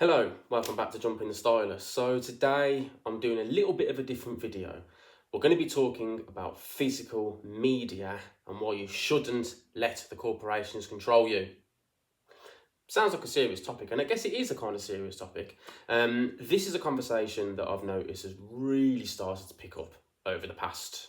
Hello, welcome back to Jumping the Stylus. So today I'm doing a little bit of a different video. We're going to be talking about physical media and why you shouldn't let the corporations control you. Sounds like a serious topic, and I guess it is a kind of serious topic. This is a conversation that I've noticed has really started to pick up over the past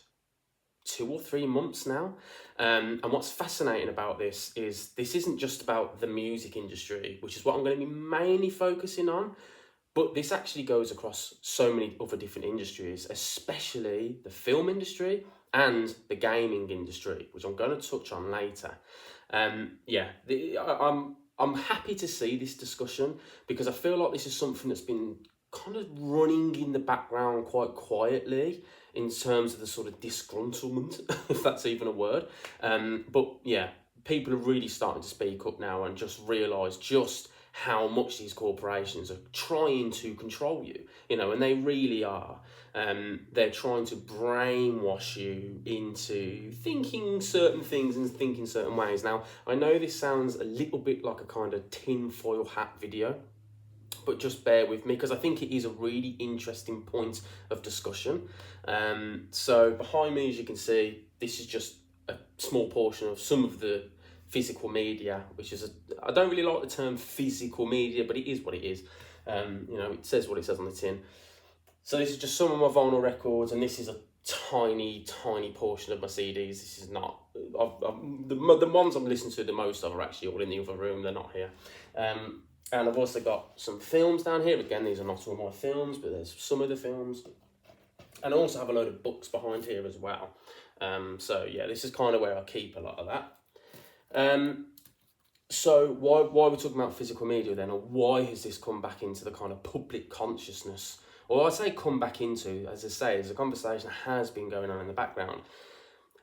2 or 3 months now. And what's fascinating about this isn't just about the music industry, which is what I'm going to be mainly focusing on, but this actually goes across so many other different industries, especially the film industry and the gaming industry, which I'm going to touch on later. I'm happy to see this discussion because I feel like this is something that's been kind of running in the background quite quietly in terms of the sort of disgruntlement, if that's even a word. But yeah, people are really starting to speak up now and just realise just how much these corporations are trying to control you, and they really are. They're trying to brainwash you into thinking certain things and thinking certain ways. Now, I know this sounds a little bit like a kind of tinfoil hat video, but just bear with me because I think it is a really interesting point of discussion. So behind me, as you can see, this is just a small portion of some of the physical media, which is I don't really like the term physical media, but it is what it is. It says what it says on the tin. So this is just some of my vinyl records, and this is a tiny portion of my CDs. This is not the ones I'm listening to the most of are actually all in the other room. They're not here. And I've also got some films down here. Again, these are not all my films, but there's some of the films. And I also have a load of books behind here as well. So yeah, this is kind of where I keep a lot of that. So why we're talking about physical media then, or why has this come back into the kind of public consciousness? Or I say come back into, as I say, there's a conversation that has been going on in the background.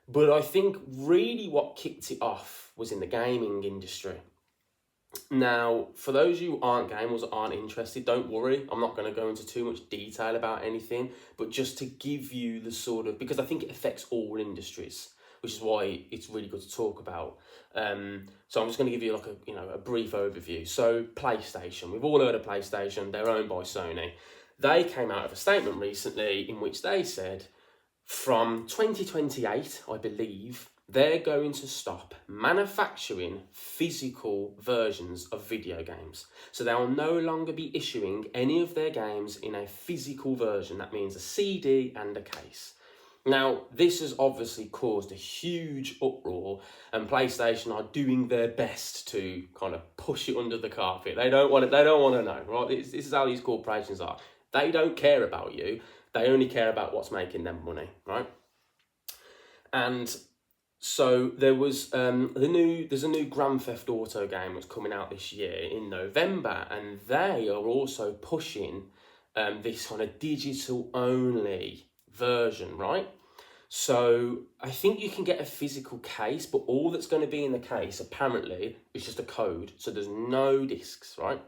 But I think really what kicked it off was in the gaming industry. Now, for those of you who aren't gamers or aren't interested, don't worry. I'm not going to go into too much detail about anything, but just to give you the sort of, because I think it affects all industries, which is why it's really good to talk about. So I'm just going to give you like a brief overview. So PlayStation, we've all heard of PlayStation. They're owned by Sony. They came out with a statement recently in which they said from 2028, I believe, they're going to stop manufacturing physical versions of video games. So they will no longer be issuing any of their games in a physical version. That means a CD and a case. Now, this has obviously caused a huge uproar, and PlayStation are doing their best to kind of push it under the carpet. They don't want to know, right? This is how these corporations are. They don't care about you. They only care about what's making them money, right? And so there was there's a new Grand Theft Auto game that's coming out this year in November, and they are also pushing this kind of digital only version, right? So I think you can get a physical case, but all that's going to be in the case apparently is just a code. So there's no discs, right?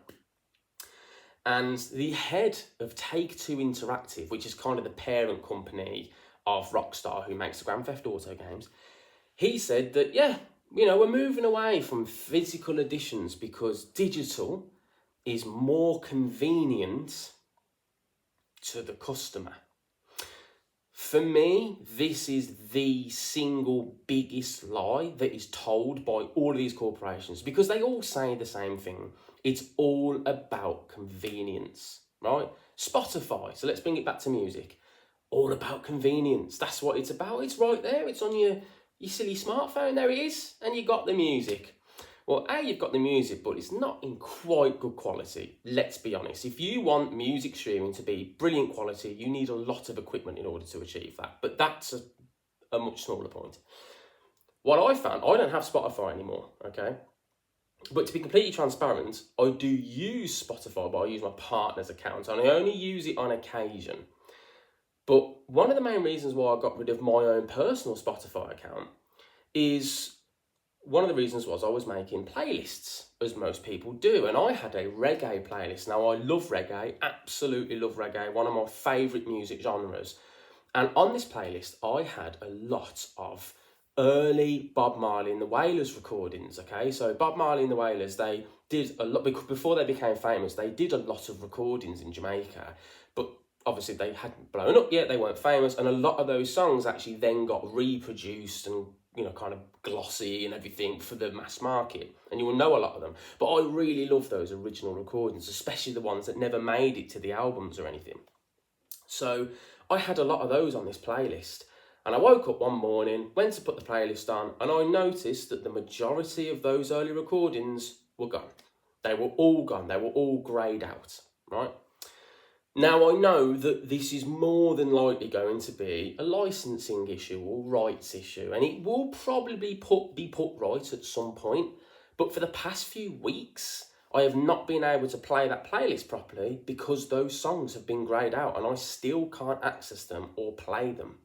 And the head of Take-Two Interactive, which is kind of the parent company of Rockstar, who makes the Grand Theft Auto games, he said that, we're moving away from physical editions because digital is more convenient to the customer. For me, this is the single biggest lie that is told by all of these corporations because they all say the same thing. It's all about convenience, right? Spotify, so let's bring it back to music. All about convenience. That's what it's about. It's right there. It's on your silly smartphone. There it is. And you got the music. Well, you've got the music, but it's not in quite good quality. Let's be honest. If you want music streaming to be brilliant quality, you need a lot of equipment in order to achieve that. But that's a much smaller point. What I found, I don't have Spotify anymore, okay? But to be completely transparent, I do use Spotify, but I use my partner's account, and I only use it on occasion. But one of the main reasons why I got rid of my own personal Spotify account is one of the reasons was I was making playlists, as most people do, and I had a reggae playlist. Now, I love reggae, absolutely love reggae, one of my favourite music genres. And on this playlist, I had a lot of early Bob Marley and the Wailers recordings, okay? So Bob Marley and the Wailers, they did a lot, before they became famous, they did a lot of recordings in Jamaica, but obviously they hadn't blown up yet, they weren't famous, and a lot of those songs actually then got reproduced and, you know, kind of glossy and everything for the mass market, and you will know a lot of them. But I really love those original recordings, especially the ones that never made it to the albums or anything. So I had a lot of those on this playlist, and I woke up one morning, went to put the playlist on, and I noticed that the majority of those early recordings were gone. They were all gone. They were all greyed out, right? Now, I know that this is more than likely going to be a licensing issue or rights issue, and it will probably be put right at some point. But for the past few weeks, I have not been able to play that playlist properly because those songs have been greyed out and I still can't access them or play them.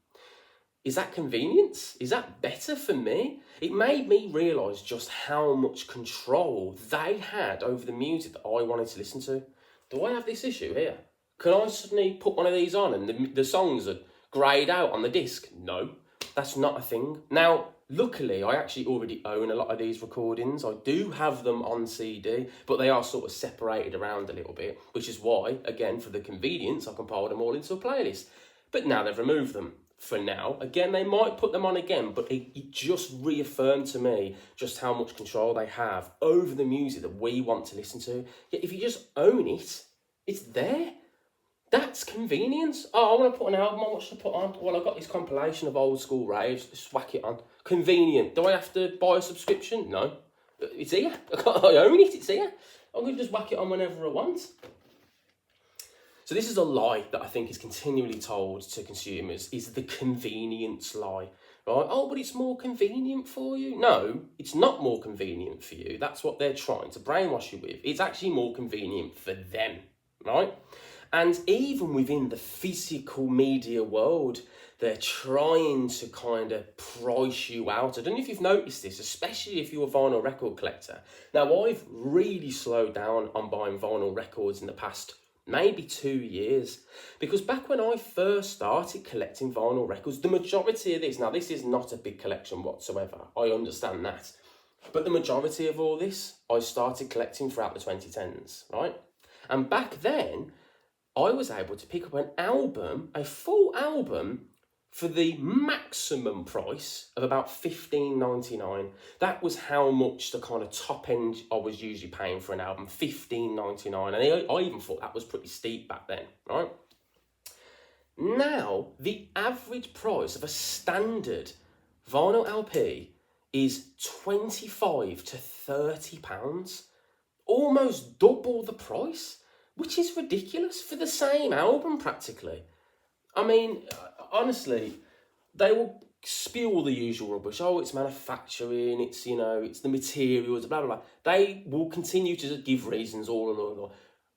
Is that convenience? Is that better for me? It made me realise just how much control they had over the music that I wanted to listen to. Do I have this issue here? Can I suddenly put one of these on and the songs are greyed out on the disc? No, that's not a thing. Now, luckily, I actually already own a lot of these recordings. I do have them on CD, but they are sort of separated around a little bit, which is why, again, for the convenience, I can pile them all into a playlist. But now they've removed them. For now, again, they might put them on again, but it just reaffirmed to me just how much control they have over the music that we want to listen to. Yet if you just own it, it's there. That's convenience. Oh, I want to put an album on. What should I put on? Well, I've got this compilation of old school raves. Just whack it on. Convenient. Do I have to buy a subscription? No. It's here. I own it. It's here. I'm going to just whack it on whenever I want. So this is a lie that I think is continually told to consumers, is the convenience lie. Right? Oh, but it's more convenient for you. No, it's not more convenient for you. That's what they're trying to brainwash you with. It's actually more convenient for them, right? And even within the physical media world, they're trying to kind of price you out. I don't know if you've noticed this, especially if you're a vinyl record collector. Now, I've really slowed down on buying vinyl records in the past maybe 2 years, because back when I first started collecting vinyl records, the majority of this, now this is not a big collection whatsoever, I understand that, but the majority of all this, I started collecting throughout the 2010s, right? And back then, I was able to pick up an album, a full album, for the maximum price of about $15.99. That was how much the kind of top end I was usually paying for an album, $15.99. And I even thought that was pretty steep back then, right? Now, the average price of a standard vinyl LP is £25 to £30. Almost double the price, which is ridiculous for the same album practically. I mean, honestly, they will spew all the usual rubbish. Oh, it's manufacturing, it's, you know, it's the materials, blah, blah, blah. They will continue to give reasons all along.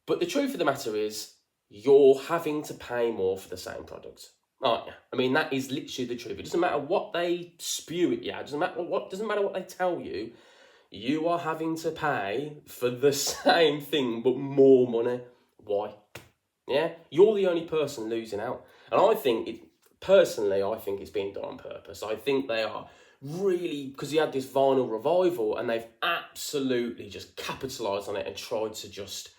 But the truth of the matter is, you're having to pay more for the same product, aren't you? I mean, that is literally the truth. It doesn't matter what they spew at you, it doesn't matter what they tell you, you are having to pay for the same thing, but more money. Why? Yeah, you're the only person losing out. And I think it's being done on purpose. I think they are really, because you had this vinyl revival and they've absolutely just capitalised on it and tried to just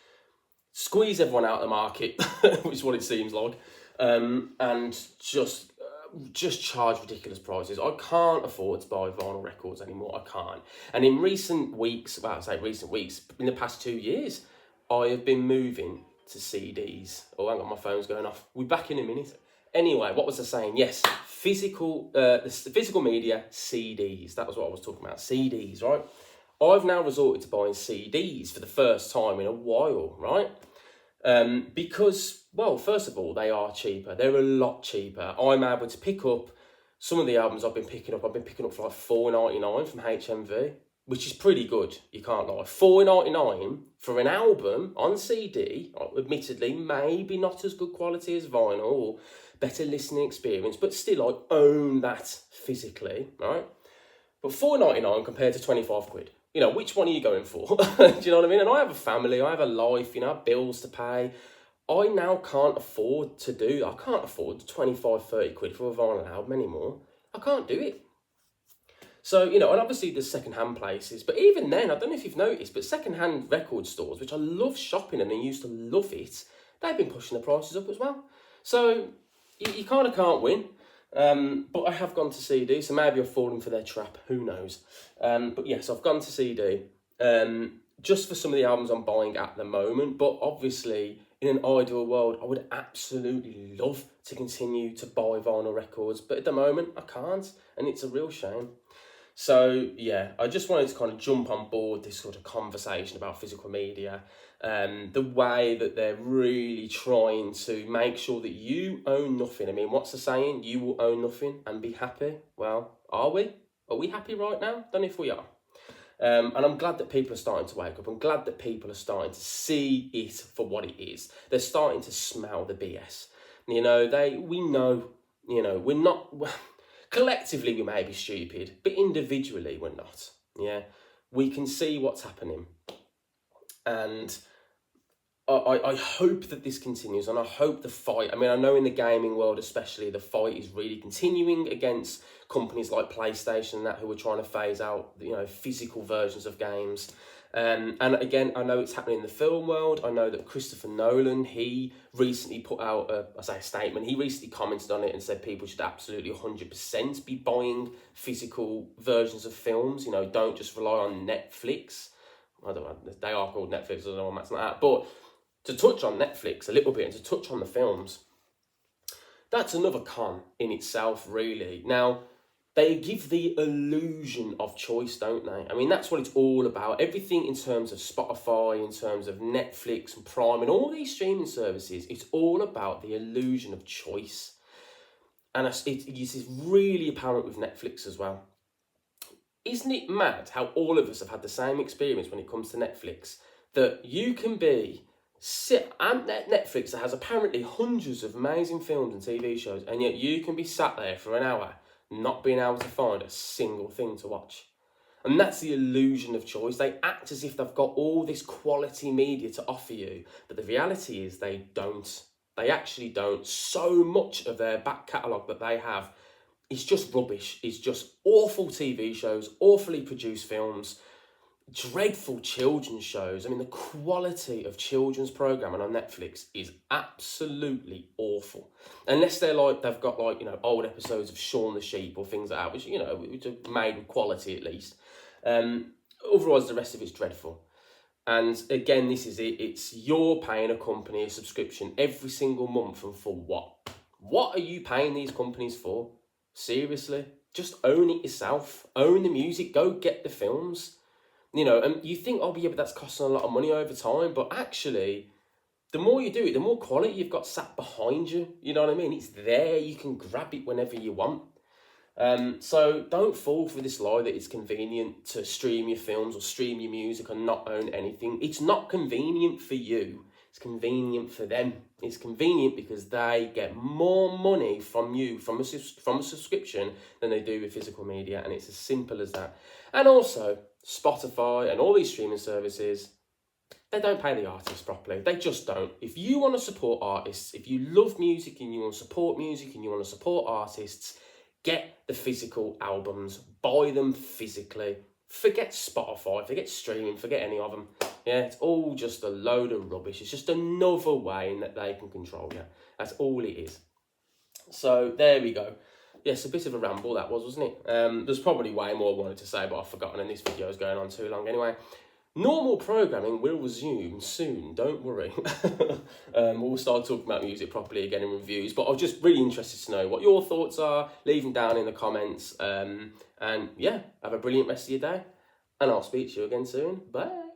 squeeze everyone out of the market, which is what it seems like, and just charge ridiculous prices. I can't afford to buy vinyl records anymore. I can't. And in recent weeks, in the past 2 years, I have been moving to CDs. Oh, hang on, my phone's going off. We're back in a minute. Anyway, what was I saying? Yes, the physical media, CDs. That was what I was talking about, CDs, right? I've now resorted to buying CDs for the first time in a while, right? Because, well, first of all, they are cheaper. They're a lot cheaper. I'm able to pick up some of the albums I've been picking up for like $4.99 from HMV, which is pretty good, you can't lie. $4.99 for an album on CD, admittedly, maybe not as good quality as vinyl or better listening experience, but still, I own that physically, right? But $4.99 compared to 25 quid. You know, which one are you going for? Do you know what I mean? And I have a family, I have a life, you know, I have bills to pay. I now can't afford 25, 30 quid for a vinyl album anymore. I can't do it. So, you know, and obviously there's second-hand places, but even then, I don't know if you've noticed, but second-hand record stores, which I love shopping and I used to love it, they've been pushing the prices up as well. So you kind of can't win. But I have gone to CD, so maybe I've fallen for their trap, who knows. But yes, I've gone to CD just for some of the albums I'm buying at the moment, but obviously in an ideal world, I would absolutely love to continue to buy vinyl records, but at the moment I can't, and it's a real shame. So yeah, I just wanted to kind of jump on board this sort of conversation about physical media, the way that they're really trying to make sure that you own nothing. I mean, what's the saying? You will own nothing and be happy. Well, are we? Are we happy right now? Don't know if we are. And I'm glad that people are starting to wake up. I'm glad that people are starting to see it for what it is. They're starting to smell the BS. You know, we know, you know, we're not... Collectively, we may be stupid, but individually, we're not. Yeah, we can see what's happening, and I hope that this continues, and I hope the fight. I mean, I know in the gaming world, especially, the fight is really continuing against companies like PlayStation and that, who are trying to phase out, you know, physical versions of games. And again, I know it's happening in the film world. I know that Christopher Nolan, he recently put out a statement. He recently commented on it and said people should absolutely 100% be buying physical versions of films. You know, don't just rely on Netflix. I don't know, they are called Netflix, I don't know what that's like that. But to touch on Netflix a little bit and to touch on the films, that's another con in itself, really. Now, they give the illusion of choice, don't they? I mean, that's what it's all about. Everything in terms of Spotify, in terms of Netflix and Prime and all these streaming services, it's all about the illusion of choice. And it's really apparent with Netflix as well. Isn't it mad how all of us have had the same experience when it comes to Netflix? That you can sit at Netflix that has apparently hundreds of amazing films and TV shows, and yet you can be sat there for an hour not being able to find a single thing to watch. And that's the illusion of choice. They act as if they've got all this quality media to offer you, but the reality is they don't. They actually don't. So much of their back catalogue that they have is just rubbish. It's just awful TV shows, awfully produced films, dreadful children's shows. I mean, the quality of children's programming on Netflix is absolutely awful. Unless they've got like, you know, old episodes of Shaun the Sheep or things like that, which, you know, which are made with quality at least. Otherwise, the rest of it's dreadful. And again, this is it. It's you're paying a company a subscription every single month, and for what? What are you paying these companies for? Seriously? Just own it yourself. Own the music. Go get the films. You know, and you think, oh, yeah, but that's costing a lot of money over time. But actually, the more you do it, the more quality you've got sat behind you. You know what I mean? It's there. You can grab it whenever you want. So don't fall for this lie that it's convenient to stream your films or stream your music and not own anything. It's not convenient for you. It's convenient for them. It's convenient because they get more money from you, from a subscription, than they do with physical media. And it's as simple as that. And also, Spotify and all these streaming services, they don't pay the artists properly. They just don't. If you want to support artists, if you love music and you want to support music and you want to support artists, get the physical albums, buy them physically. Forget Spotify, forget streaming, forget any of them. Yeah, it's all just a load of rubbish. It's just another way in that they can control you. That's all it is. So there we go. Yes, a bit of a ramble that was, wasn't it? There's probably way more I wanted to say, but I've forgotten, and this video is going on too long anyway. Normal programming will resume soon, don't worry. We'll start talking about music properly again in reviews, but I'm just really interested to know what your thoughts are. Leave them down in the comments. And yeah, have a brilliant rest of your day, and I'll speak to you again soon. Bye.